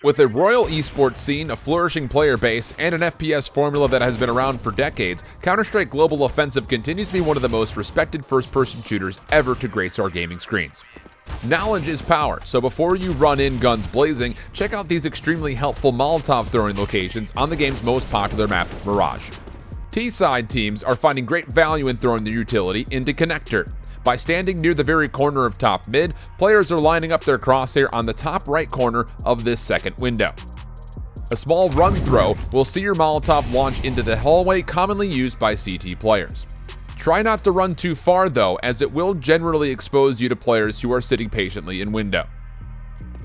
With a royal esports scene, a flourishing player base, and an FPS formula that has been around for decades, Counter-Strike Global Offensive continues to be one of the most respected first-person shooters ever to grace our gaming screens. Knowledge is power, so before you run in guns blazing, check out these extremely helpful Molotov throwing locations on the game's most popular map, Mirage. T-side teams are finding great value in throwing their utility into connector. By standing near the very corner of top mid, players are lining up their crosshair on the top right corner of this second window. A small run throw will see your Molotov launch into the hallway commonly used by CT players. Try not to run too far though, as it will generally expose you to players who are sitting patiently in window.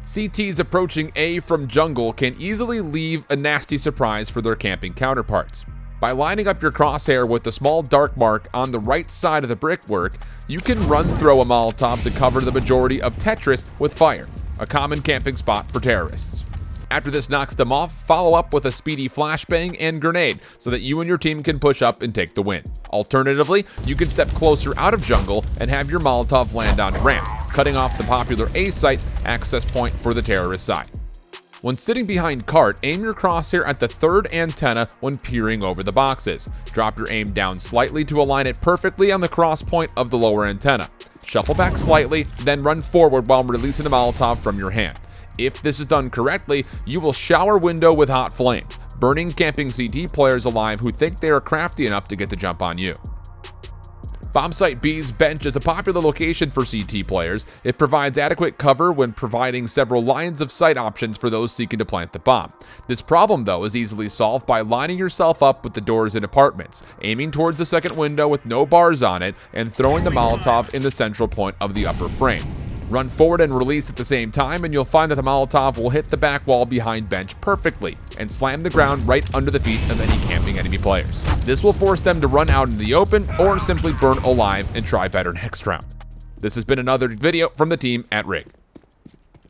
CTs approaching A from jungle can easily leave a nasty surprise for their camping counterparts. By lining up your crosshair with the small dark mark on the right side of the brickwork, you can run throw a Molotov to cover the majority of Tetris with fire, a common camping spot for terrorists. After this knocks them off, follow up with a speedy flashbang and grenade so that you and your team can push up and take the win. Alternatively, you can step closer out of jungle and have your Molotov land on ramp, cutting off the popular A site access point for the terrorist side. When sitting behind cart, aim your crosshair at the third antenna when peering over the boxes. Drop your aim down slightly to align it perfectly on the cross point of the lower antenna. Shuffle back slightly, then run forward while releasing a Molotov from your hand. If this is done correctly, you will shower window with hot flames, burning camping CT players alive who think they are crafty enough to get the jump on you. Bombsite B's bench is a popular location for CT players. It provides adequate cover when providing several lines of sight options for those seeking to plant the bomb. This problem, though, is easily solved by lining yourself up with the doors in apartments, aiming towards the second window with no bars on it, and throwing the Molotov in the central point of the upper frame. Run forward and release at the same time, and you'll find that the Molotov will hit the back wall behind bench perfectly and slam the ground right under the feet of any camping enemy players. This will force them to run out in the open or simply burn alive and try better next round. This has been another video from the team at RIG.